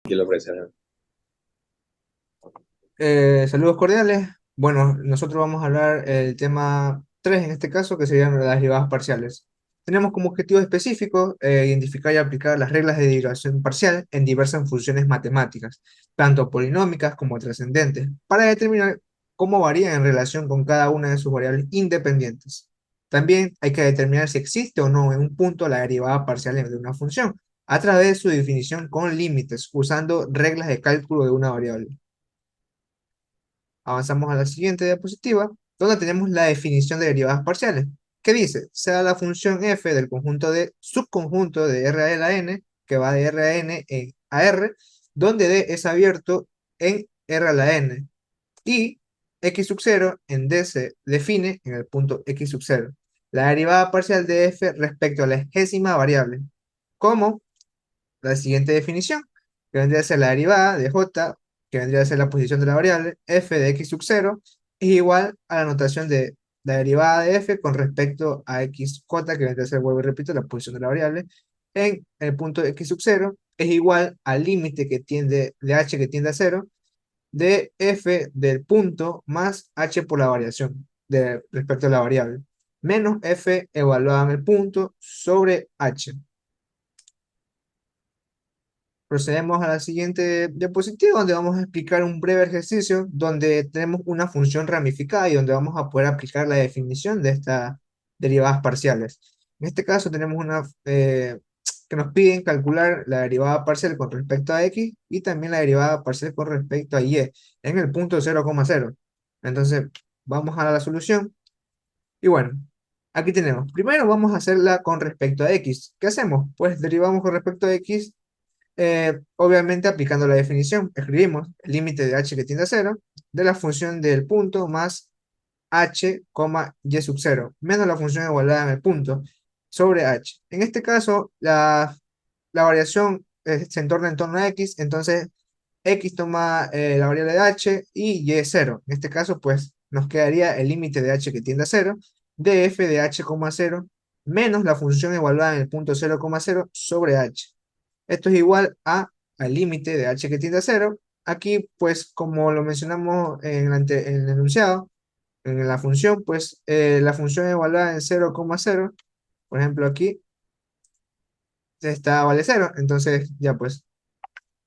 Que lo ofrecerán. Saludos cordiales. Bueno, nosotros vamos a hablar el tema 3 en este caso, que serían las derivadas parciales. Tenemos como objetivo específico identificar y aplicar las reglas de derivación parcial en diversas funciones matemáticas, tanto polinómicas como trascendentes, para determinar cómo varían en relación con cada una de sus variables independientes. También hay que determinar si existe o no en un punto la derivada parcial de una función, a través de su definición con límites, usando reglas de cálculo de una variable. Avanzamos a la siguiente diapositiva, donde tenemos la definición de derivadas parciales, que dice, sea la función f del conjunto de subconjunto de R a la n, que va de R a n a R, donde D es abierto en R a la n, y x sub 0 en D se define en el punto x sub 0. La derivada parcial de f respecto a la egésima variable, como la siguiente definición, que vendría a ser la derivada de j, que vendría a ser la posición de la variable, f de x sub 0, es igual a la notación de la derivada de f con respecto a xj, que vendría a ser, vuelvo y repito, la posición de la variable, en el punto x sub 0, es igual al límite que tiende, de h que tiende a 0, de f del punto más h por la variación de, respecto a la variable, menos f evaluada en el punto sobre h. Procedemos a la siguiente diapositiva donde vamos a explicar un breve ejercicio donde tenemos una función ramificada y donde vamos a poder aplicar la definición de estas derivadas parciales. En este caso tenemos una que nos piden calcular la derivada parcial con respecto a x y también la derivada parcial con respecto a y en el punto 0,0. Entonces vamos a la solución y bueno, aquí tenemos. Primero vamos a hacerla con respecto a x. ¿Qué hacemos? Pues derivamos con respecto a x, obviamente aplicando la definición, escribimos el límite de h que tiende a cero de la función del punto más h, y sub 0, menos la función igualada en el punto sobre h. En este caso, la variación se entorna en torno a x, entonces x toma la variable de h y es 0. En este caso, pues nos quedaría el límite de h que tiende a cero de f de h, 0 menos la función evaluada en el punto 0,0 sobre h. Esto es igual al límite de h que tiende a cero. Aquí, pues, como lo mencionamos en el enunciado, en la función, pues, la función evaluada en 0,0, por ejemplo, aquí, vale cero. Entonces, ya pues,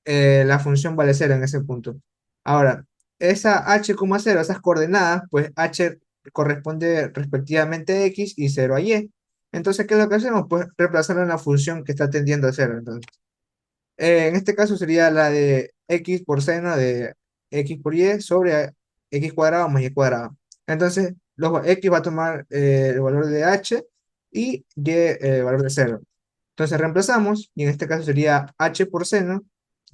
la función vale cero en ese punto. Ahora, esa h, 0, esas coordenadas, pues, h corresponde respectivamente a x y cero a y. Entonces, ¿qué es lo que hacemos? Pues, reemplazarlo en la función que está tendiendo a cero. Entonces, en este caso sería la de x por seno de x por y sobre x cuadrado más y cuadrado. Entonces, x va a tomar el valor de h y y el valor de cero. Entonces reemplazamos, y en este caso sería h por seno,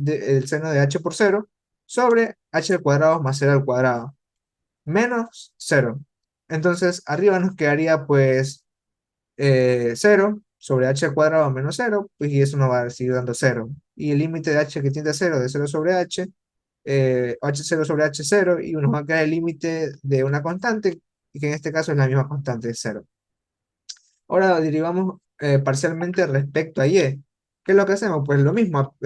el seno de h por cero, sobre h al cuadrado más cero al cuadrado, menos cero. Entonces, arriba nos quedaría pues 0 sobre h al cuadrado menos cero, pues y eso nos va a seguir dando cero. Y el límite de h que tiende a cero de cero sobre h, h0 sobre h0, y nos va a quedar el límite de una constante, y que en este caso es la misma constante de cero. Ahora derivamos parcialmente respecto a y. ¿Qué es lo que hacemos? Pues lo mismo,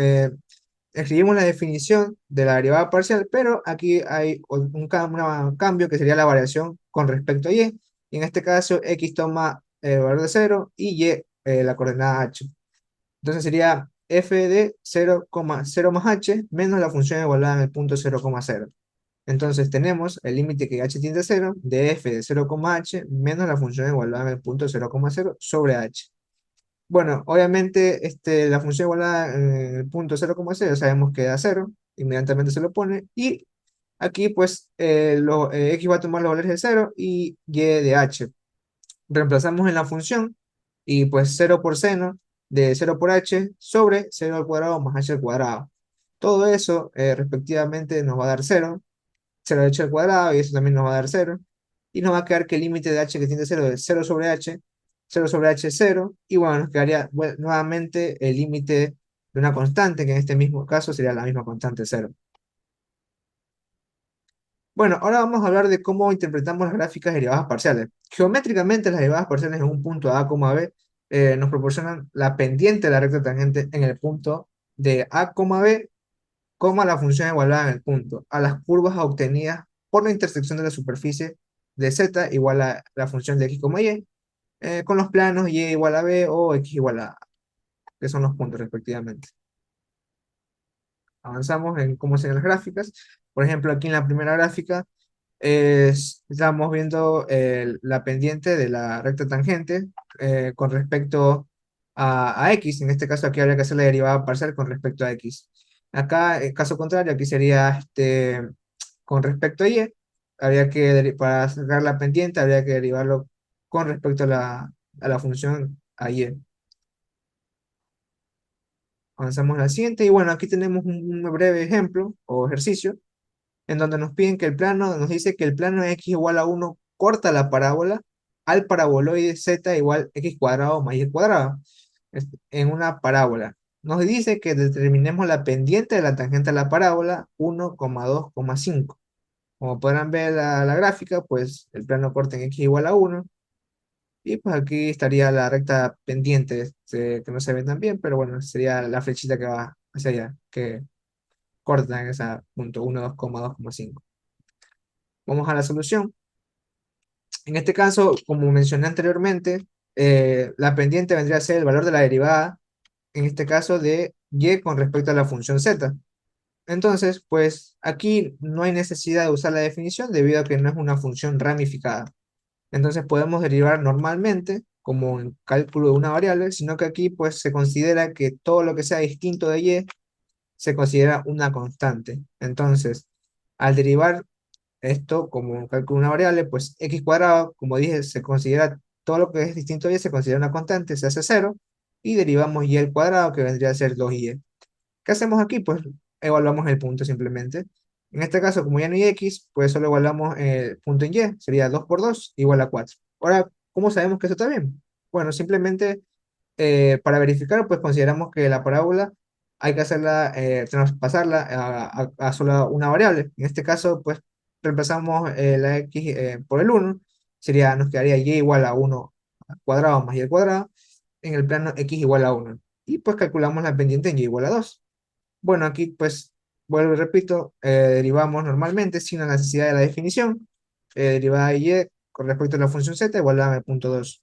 escribimos la definición de la derivada parcial, pero aquí hay un cambio que sería la variación con respecto a y. Y en este caso, x toma el valor de cero y y la coordenada h. Entonces sería f de 0,0 más h menos la función evaluada en el punto 0,0. Entonces tenemos el límite que h tiende a cero de f de 0,h menos la función evaluada en el punto 0,0 sobre h. Bueno, obviamente la función igualada en el punto 0,0 sabemos que da cero, inmediatamente se lo pone, y aquí pues x va a tomar los valores de cero y de h. Reemplazamos en la función y pues cero por seno de cero por h sobre cero al cuadrado más h al cuadrado. Todo eso respectivamente nos va a dar cero, 0 de h al cuadrado, y eso también nos va a dar cero. Y nos va a quedar que el límite de h que tiende a cero es cero sobre h es 0, y bueno, nos quedaría nuevamente el límite de una constante, que en este mismo caso sería la misma constante cero. Bueno, ahora vamos a hablar de cómo interpretamos las gráficas de derivadas parciales. Geométricamente, las derivadas parciales en un punto A, B nos proporcionan la pendiente de la recta tangente en el punto de A, B, coma la función evaluada en el punto, a las curvas obtenidas por la intersección de la superficie de z igual a la función de x, y, con los planos y igual a b o x igual a, que son los puntos respectivamente. Avanzamos en cómo se ven las gráficas. Por ejemplo, aquí en la primera gráfica estamos viendo la pendiente de la recta tangente con respecto a x. En este caso aquí habría que hacer la derivada parcial con respecto a x. Acá, en caso contrario, aquí sería con respecto a y. Para sacar la pendiente, habría que derivarlo con respecto a la función a y. Avanzamos a la siguiente y bueno, aquí tenemos un breve ejemplo o ejercicio en donde nos piden que el plano, nos dice que el plano x igual a 1 corta la parábola al paraboloide z igual x cuadrado más y cuadrado en una parábola. Nos dice que determinemos la pendiente de la tangente a la parábola 1,2,5. Como podrán ver la gráfica, pues el plano corta en x igual a 1 y pues aquí estaría la recta pendiente que no se ve tan bien, pero bueno, sería la flechita que va hacia allá, que corta en ese punto 1,2,5. Vamos a la solución. En este caso, como mencioné anteriormente, la pendiente vendría a ser el valor de la derivada, en este caso de y con respecto a la función z. Entonces, pues aquí no hay necesidad de usar la definición debido a que no es una función ramificada. Entonces podemos derivar normalmente como en cálculo de una variable, sino que aquí pues se considera que todo lo que sea distinto de y se considera una constante. Entonces, al derivar esto como un cálculo de una variable, pues x cuadrado, como dije, se considera todo lo que es distinto a y se considera una constante, se hace cero, y derivamos y al cuadrado, que vendría a ser 2y. ¿Qué hacemos aquí? Pues evaluamos el punto simplemente. En este caso, como ya no hay x, pues solo evaluamos el punto en y, sería 2 por 2 igual a 4. Ahora, ¿cómo sabemos que eso está bien? Bueno, simplemente para verificar, pues consideramos que la parábola hay que hacerla, traspasarla a solo una variable. En este caso, pues reemplazamos la x por el 1, nos quedaría y igual a 1 al cuadrado más y al cuadrado en el plano x igual a 1. Y pues calculamos la pendiente en y igual a 2. Bueno, aquí pues vuelvo y repito, derivamos normalmente sin la necesidad de la definición. Derivada de y con respecto a la función z igual a punto 2.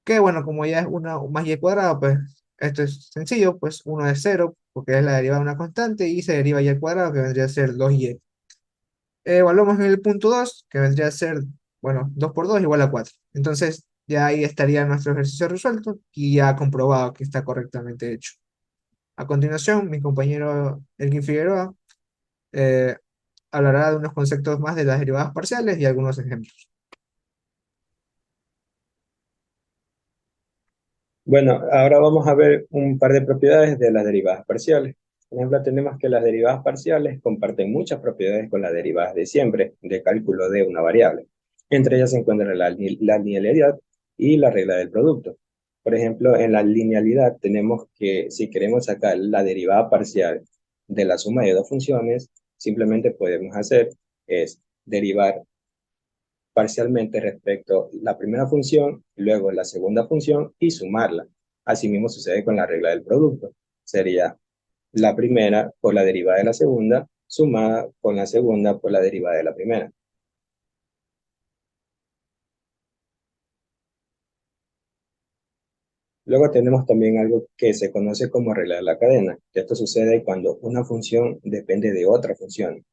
Que bueno, como ya es 1 más y cuadrado, pues esto es sencillo, pues 1 es cero porque es la derivada de una constante, y se deriva y al cuadrado, que vendría a ser 2y. Evaluamos en el punto 2 que vendría a ser, bueno, 2 por 2 igual a 4. Entonces, ya ahí estaría nuestro ejercicio resuelto y ya comprobado que está correctamente hecho. A continuación, mi compañero Elkin Figueroa eh, hablará de unos conceptos más de las derivadas parciales y algunos ejemplos. Bueno, ahora vamos a ver un par de propiedades de las derivadas parciales. Por ejemplo, tenemos que las derivadas parciales comparten muchas propiedades con las derivadas de siempre, de cálculo de una variable. Entre ellas se encuentra la linealidad y la regla del producto. Por ejemplo, en la linealidad tenemos que, si queremos sacar la derivada parcial de la suma de dos funciones, simplemente podemos hacer es derivar parcialmente respecto a la primera función, luego la segunda función y sumarla. Asimismo sucede con la regla del producto. Sería la primera por la derivada de la segunda, sumada con la segunda por la derivada de la primera. Luego tenemos también algo que se conoce como regla de la cadena. Esto sucede cuando una función depende de otra función.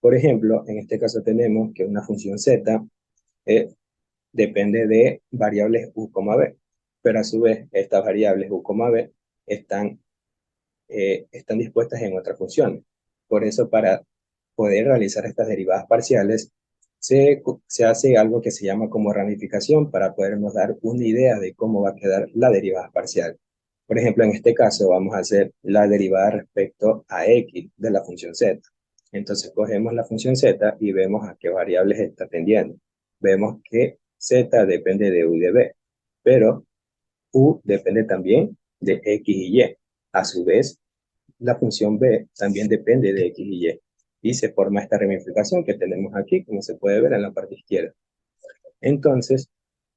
Por ejemplo, en este caso tenemos que una función z eh, depende de variables u, b, pero a su vez estas variables u, b están, están dispuestas en otra función. Por eso, para poder realizar estas derivadas parciales, se hace algo que se llama como ramificación para podernos dar una idea de cómo va a quedar la derivada parcial. Por ejemplo, en este caso vamos a hacer la derivada respecto a x de la función z. Entonces cogemos la función z y vemos a qué variables está tendiendo. Vemos que z depende de u y de b, pero u depende también de x y y. A su vez, la función b también depende de x y y. Y se forma esta ramificación que tenemos aquí, como se puede ver en la parte izquierda. Entonces,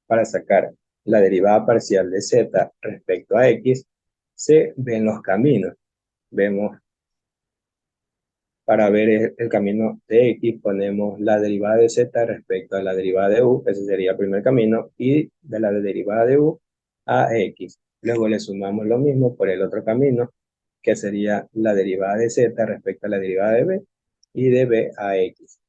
para sacar la derivada parcial de z respecto a x, se ven los caminos. Vemos Para ver el camino de x, ponemos la derivada de z respecto a la derivada de u, ese sería el primer camino, y de la derivada de u a x. Luego le sumamos lo mismo por el otro camino, que sería la derivada de z respecto a la derivada de b, y de b a x.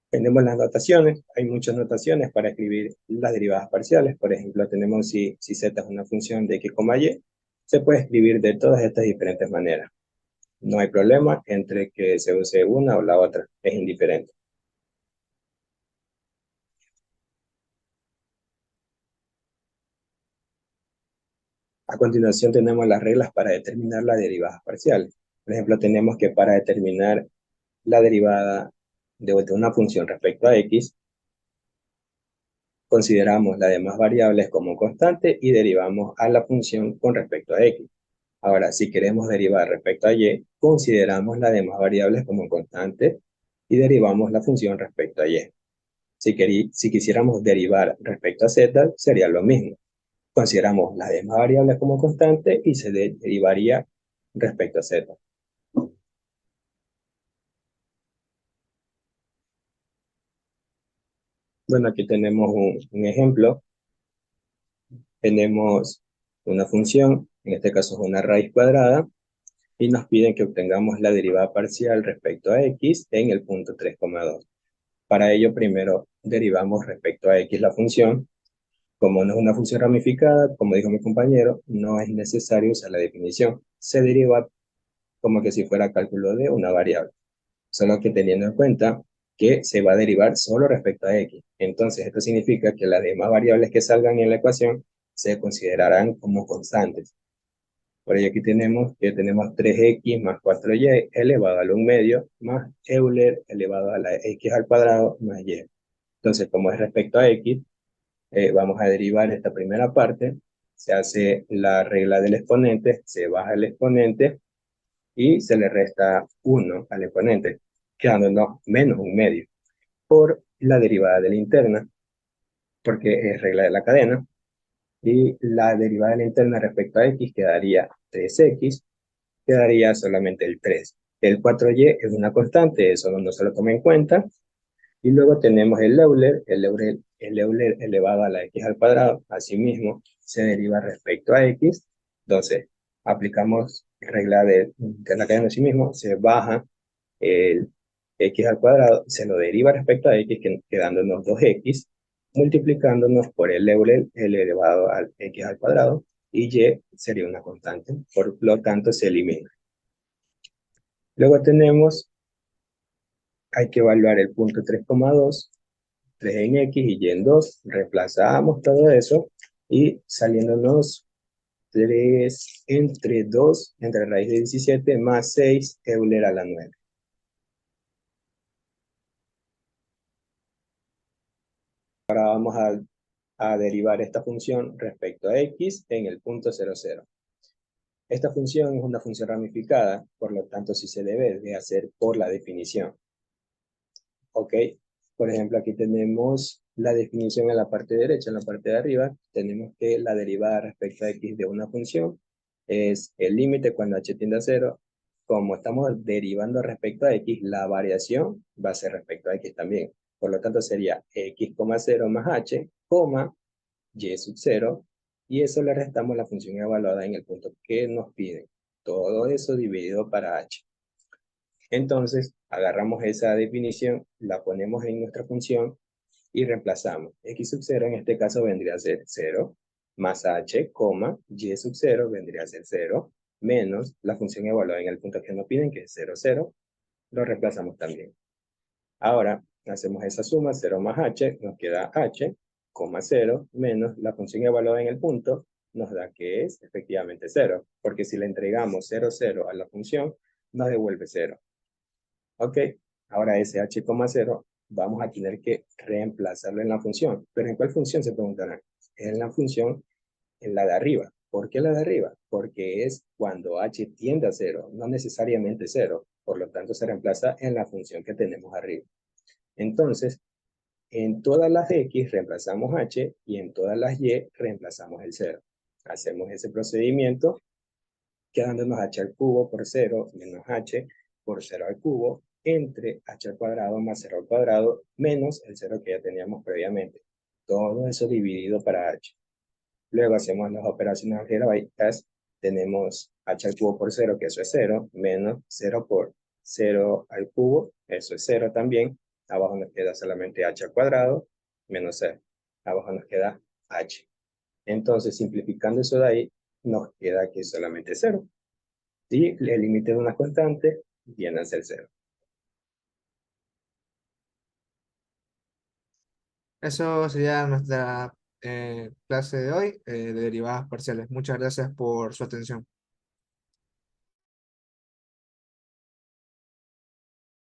Tenemos las notaciones, hay muchas notaciones para escribir las derivadas parciales. Por ejemplo, tenemos si z es una función de x, y, se puede escribir de todas estas diferentes maneras. No hay problema entre que se use una o la otra, es indiferente. A continuación tenemos las reglas para determinar las derivadas parciales. Por ejemplo, tenemos que para determinar la derivada de una función respecto a x, consideramos las demás variables como constante y derivamos a la función con respecto a x. Ahora, si queremos derivar respecto a y, consideramos las demás variables como constantes y derivamos la función respecto a y. Si quisiéramos derivar respecto a z, sería lo mismo. Consideramos las demás variables como constantes y se derivaría respecto a z. Bueno, aquí tenemos un ejemplo. Tenemos una función, en este caso es una raíz cuadrada, y nos piden que obtengamos la derivada parcial respecto a x en el punto 3,2. Para ello, primero derivamos respecto a x la función. Como no es una función ramificada, como dijo mi compañero, no es necesario usar la definición. Se deriva como que si fuera cálculo de una variable. Solo que teniendo en cuenta que se va a derivar solo respecto a x. Entonces, esto significa que las demás variables que salgan en la ecuación se considerarán como constantes. Por ello aquí tenemos que tenemos 3x más 4y elevado al 1 medio más Euler elevado a la x al cuadrado más y. Entonces, como es respecto a x, vamos a derivar esta primera parte, se hace la regla del exponente, se baja el exponente y se le resta 1 al exponente, quedándonos menos 1 medio, por la derivada de la interna, porque es regla de la cadena, y la derivada de la interna respecto a x quedaría 3x, quedaría solamente el 3. El 4y es una constante, eso no se lo toma en cuenta, y luego tenemos el Euler elevado a la x al cuadrado, asimismo se deriva respecto a x, entonces aplicamos regla de la cadena de sí mismo, se baja el x al cuadrado, se lo deriva respecto a x, quedándonos 2x, multiplicándonos por el Euler elevado al x al cuadrado, y y sería una constante, por lo tanto se elimina. Luego tenemos, hay que evaluar el punto 3,2, 3 en x y y en 2, reemplazamos todo eso y saliéndonos 3 entre 2, entre raíz de 17 más 6 Euler a la 9. Ahora vamos a derivar esta función respecto a x en el punto 0, 0. Esta función es una función ramificada, por lo tanto sí se debe de hacer por la definición. ¿Ok? Por ejemplo, aquí tenemos la definición en la parte derecha, en la parte de arriba, tenemos que la derivada respecto a x de una función es el límite cuando h tiende a 0. Como estamos derivando respecto a x, la variación va a ser respecto a x también. Por lo tanto, sería x, 0 más h, y sub 0, y eso le restamos la función evaluada en el punto que nos piden. Todo eso dividido para h. Entonces, agarramos esa definición, la ponemos en nuestra función y reemplazamos. X sub 0 en este caso vendría a ser 0, más h, y sub 0 vendría a ser 0, menos la función evaluada en el punto que nos piden, que es 0, 0, lo reemplazamos también. Ahora, hacemos esa suma, 0 más h, nos queda h, 0, menos la función evaluada en el punto, nos da que es efectivamente 0, porque si le entregamos 0, 0 a la función, nos devuelve 0. Ok, ahora ese h, 0 vamos a tener que reemplazarlo en la función. ¿Pero en cuál función se preguntarán? En la función, en la de arriba. ¿Por qué la de arriba? Porque es cuando h tiende a 0, no necesariamente 0. Por lo tanto, se reemplaza en la función que tenemos arriba. Entonces, en todas las x reemplazamos h y en todas las y reemplazamos el 0. Hacemos ese procedimiento quedándonos h al cubo por cero menos h por cero al cubo entre h al cuadrado más cero al cuadrado menos el cero que ya teníamos previamente. Todo eso dividido para h. Luego hacemos las operaciones algebraicas. Tenemos h al cubo por cero, que eso es cero, menos cero por cero al cubo, eso es cero también. Abajo nos queda solamente h al cuadrado, menos cero. Abajo nos queda h. Entonces, simplificando eso de ahí, nos queda aquí solamente cero. Y el límite de una constante viene a ser cero. Eso sería nuestra clase de hoy de derivadas parciales. Muchas gracias por su atención.